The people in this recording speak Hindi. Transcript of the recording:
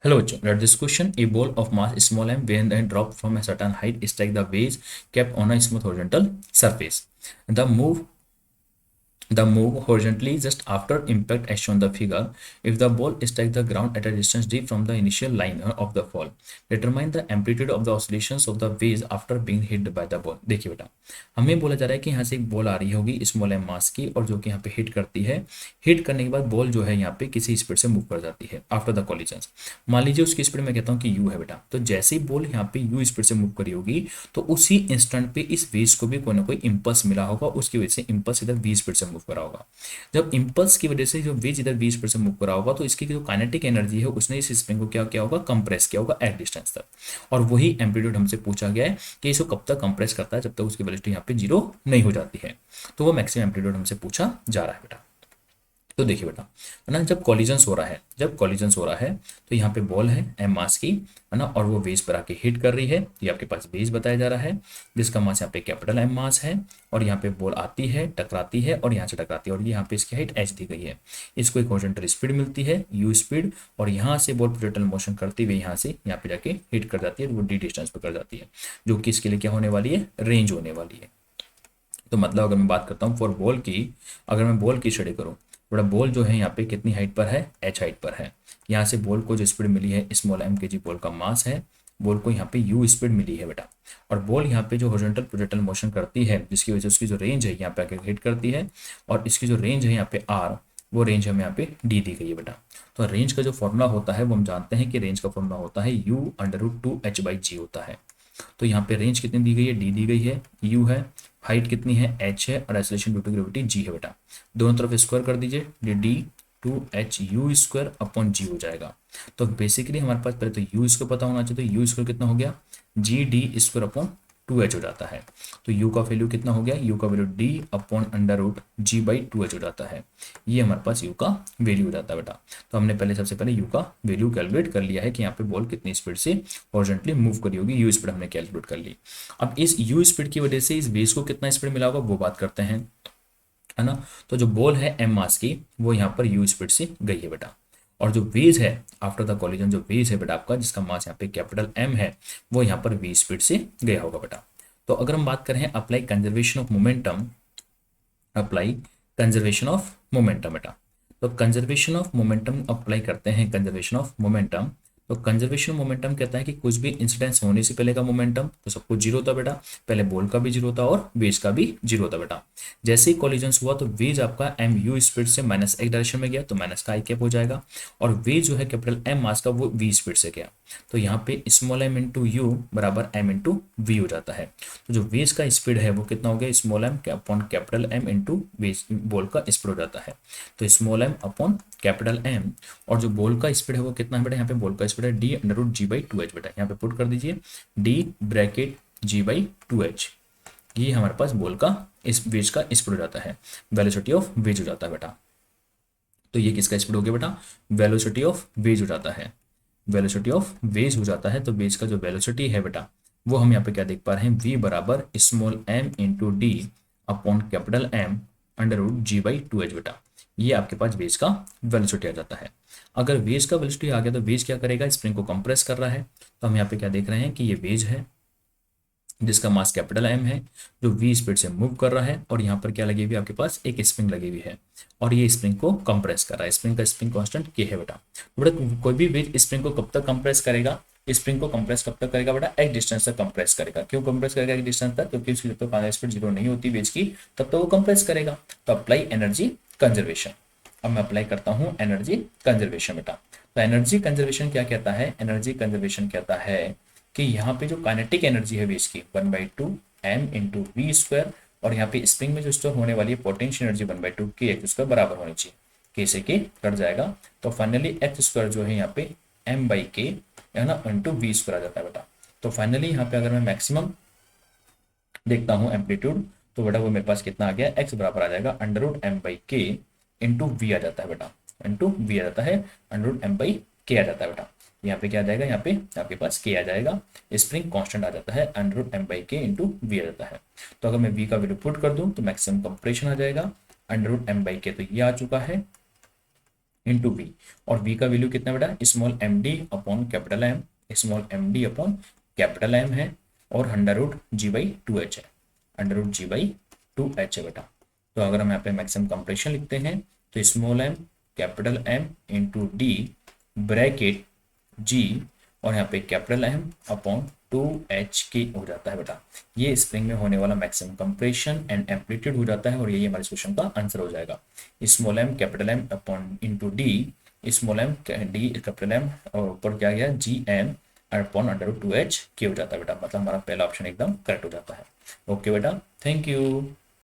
Hello, bachcho. Let this question. A ball of mass small m when then dropped from a certain height strike the waves kept on a smooth horizontal surface. The move horizontally just after impact as shown the figure. If the ball strike the ground at a distance d from the initial line of the fall, determine the amplitude of the oscillations of the waves after being hit by the ball. देखिए बेटा, हमें बोला जा रहा है कि यहाँ से एक बॉल आ रही होगी स्मॉल एम मास की और जो कि यहाँ पे हिट करती है। हिट करने के बाद बॉल जो है यहाँ पे किसी स्पीड से मूव कर जाती है आफ्टर द कॉलिजन। मान लीजिए उसकी स्पीड मैं कहता हूँ कि यू है बेटा, तो जैसे ही बॉल यहाँ पे यू स्पीड से मूव करी होगी तो उसी इंस्टेंट पे इस वेज को भी कोई ना कोई इंपल्स मिला होगा, उसकी वजह से इंपल्स इधर वी स्पीड से मूव करा होगा। जब इंपल्स की वजह से जो वेज इधर वी स्पीड से मूव करा होगा तो इसकी जो काइनेटिक एनर्जी है उसने इस स्प्रिंग को क्या किया होगा, कंप्रेस किया होगा एट डिस्टेंस तक। और वही एम्पलीट्यूड हमसे पूछा गया है कि इसको कब तक कंप्रेस करता है, जब तक उसकी वेलोसिटी यहाँ पे जीरो नहीं हो जाती है। तो वो मैक्सिमम एम्पलीट्यूड हमसे पूछा जा रहा है बेटा। तो देखिए बेटा, है ना, जब कॉलिजन्स हो रहा है तो यहाँ पे बॉल है एम मास की, है ना, और वो वेज पर आके हिट कर रही है। ये आपके पास वेज बताया जा रहा है जिसका मास यहाँ पे कैपिटल एम मास है। और यहाँ पे बॉल आती है, टकराती है और यहाँ से टकराती है और यहाँ पे इसकी हाइट एच दी गई है। इसको एक हॉरिजॉन्टल स्पीड मिलती है यू स्पीड, और यहाँ से बॉल प्रोजेक्टाइल मोशन करती हुई यहाँ से यहाँ पे जाके हिट कर जाती है, वो डी डिस्टेंस पर कर जाती है, जो कि इसके लिए क्या होने वाली है, रेंज होने वाली है। तो मतलब अगर मैं बात करता हूँ फॉर बॉल की, अगर मैं बॉल की स्टडी करूँ, थोड़ा बॉल जो है यहाँ पे कितनी हाइट पर है, एच हाइट पर है। यहाँ से बॉल को जो स्पीड मिली है स्मॉल एम के जी बॉल का मास है, बॉल को यहाँ पे यू स्पीड मिली है बेटा। और बॉल यहाँ पे जो हॉरिजॉन्टल प्रोजेक्टाइल मोशन करती है जिसकी वजह से उसकी जो रेंज है यहाँ पे आके हिट करती है, और इसकी जो रेंज है यहाँ पे आर, वो रेंज हमें यहाँ पे डी दी गई है बेटा। तो रेंज का जो फॉर्मूला होता है वो हम जानते हैं कि रेंज का फॉर्मूला होता है u under root two h by g होता है। तो यहाँ पे रेंज कितनी दी गई है, डी दी गई है, यू है, हाइट कितनी है, एच है, और acceleration due to gravity g है बेटा। दोनों तरफ स्क्वायर कर दीजिए, d d two h u square upon g हो जाएगा। तो बेसिकली हमारे पास पहले तो यू स्क्वायर पता होना चाहिए, तो यू स्क्वायर कितना हो गया, G D square upon two h हो जाता है। तो यू का वैल्यू कितना हो गया, यू का value d upon under root g by two h हो जाता है। ये हमारे पास यू का वैल्यू हो जाता है बेटा। तो हमने पहले सबसे पहले यू का वैल्यू कैलकुलेट कर लिया है कि यहाँ पे बॉल कितनी स्पीड से हॉरिजॉन्टली मूव करी होगी, यू स्पीड हमने कैलकुलेट कर ली। अब इस यू स्पीड की वजह से इस बेस को कितना स्पीड मिला होगा वो बात करते हैं, है ना। तो जो बॉल है एम मास की वो यहाँ पर यू स्पीड से गई है बेटा, और जो वेज है आफ्टर द कॉलिजन, जो वेज है बेटा आपका जिसका मास यहाँ पे कैपिटल एम है, वो यहाँ पर वी स्पीड से गया होगा बेटा। तो अगर हम बात करें apply conservation of momentum, apply conservation of momentum बेटा, तो कंजर्वेशन ऑफ मोमेंटम अप्लाई करते हैं, कंजर्वेशन ऑफ मोमेंटम। तो कंजर्वेशन मोमेंटम कहता है कि कुछ भी इंसिडेंस होने से पहले का मोमेंटम तो सब कुछ जीरो था बेटा, पहले बॉल का भी जीरो था और वेज का भी जीरो था बेटा। जैसे ही कॉलिजन्स हुआ तो वेज आपका एम यू स्पीड से माइनस एक डायरेक्शन में गया तो माइनस का आई कैप हो जाएगा, और वेज जो है कैपिटल एम मास का वो वी स्पीड से गया, तो यहाँ पे स्मॉल एम इंटू यू बराबर एम इंटू वी हो जाता है। तो जो वेज का स्पीड है वो कितना हो गया, small m upon capital M into वेज बॉल का स्पीड हो जाता है। तो small m upon capital M, और जो बॉल का स्पीड है वो कितना है बेटा, यहाँ पे बॉल का स्पीड है d under root g by two h बेटा, यहाँ पे पुट कर दीजिए d bracket g by two h. ये हमारे पास बॉल का इस वेज का स्पीड हो जाता है, वेलोसिटी ऑफ वेज हो जाता है बेटा। तो ये किसका स्पीड हो गया बेटा, वेलोसिटी ऑफ वेज हो जाता है, वेलोसिटी ऑफ वेज हो जाता है। तो वेज का जो वेलोसिटी है बेटा वो हम यहाँ पे क्या देख पा रहे हैं, v बराबर small m into d upon capital M under root g by two h बेटा। ये आपके पास वेज का वेलोसिटी आ जाता है। अगर वेज का वेलोसिटी आ गया तो वेज क्या करेगा, स्प्रिंग को कंप्रेस कर रहा है। तो हम यहाँ पे क्या देख रहे हैं कि ये वेज है जिसका मास कैपिटल एम है, जो वी स्पीड से मूव कर रहा है, और यहाँ पर क्या लगी हुई है आपके पास, एक स्प्रिंग लगी हुई है, और ये स्प्रिंग को कंप्रेस कर रहा है। स्प्रिंग का स्प्रिंग कांस्टेंट के है बेटा। बेटा कोई भी वेज स्प्रिंग को कब तक कंप्रेस करेगा, स्प्रिंग को कंप्रेस कब तक करेगा बेटा, एक डिस्टेंस तक कंप्रेस करेगा। क्यों कंप्रेस करेगा एक डिस्टेंस तक, क्योंकि उसकी जब तक फाइनल स्पीड जीरो नहीं होती वेज की तब तक वो कंप्रेस करेगा। तो अप्लाई एनर्जी कंजर्वेशन। अब मैं अप्लाई करता हूँ एनर्जी कंजर्वेशन बेटा। तो एनर्जी कंजर्वेशन क्या कहता है, एनर्जी कंजर्वेशन कहता है कि यहाँ पे जो काइनेटिक एनर्जी है वेज की 1/2 एम इंटू वी स्क्वायर, और यहाँ पे स्प्रिंग में जो स्टोर होने वाली है पोटेंशियल एनर्जी 1/2 के एक्स स्क्वायर बराबर होनी चाहिए, के से के कट जाएगा। तो फाइनली एक्स स्क्वायर जो है यहाँ पे एम बाई के है ना इंटू वी स्क्वायर आ जाता है बेटा। तो फाइनली यहाँ पे अगर मैं मैक्सिमम देखता हूँ एम्पलीट्यूड, तो बेटा वो मेरे पास कितना आ गया, एक्स बराबर आ जाएगा अंडर रूट एम बाई के इंटू वी आ जाता है बेटा, इंटू वी आ जाता है अंडर रूट एम बाई के आ जाता है बेटा। यहाँ पे क्या आ जाएगा, यहाँ पे आपके पास के आ जाएगा, स्प्रिंग कांस्टेंट आ जाता है अंडर रूट एम बाई के इंटू वी आ जाता है। तो अगर मैं वी का वैल्यू पुट कर दूं तो मैक्सिमम कंप्रेशन आ जाएगा अंडर रूट एम बाई के, तो ये आ चुका है इंटू वी, और वी का वैल्यू कितना बेटा, small m d upon capital m, small m d upon capital m है, और under root g by two h है, under root g by two h है बेटा। तो अगर हम यहाँ पे मैक्सिमम कंप्रेशन लिखते हैं तो small m capital M into d bracket g, और यहाँ पे capital M upon two h के हो जाता है बेटा। ये स्प्रिंग में होने वाला मैक्सिमम कंप्रेशन एंड एम्पलीट्यूड हो जाता है, और यही हमारे क्वेश्चन का आंसर हो जाएगा। Small m capital M upon into d, small m d capital M, और ऊपर क्या गया g m upon under two h के हो जाता है बेटा। मतलब हमारा पहला ऑप्शन एकदम करेक्ट हो जाता है। ओके बेटा, थैंक यू।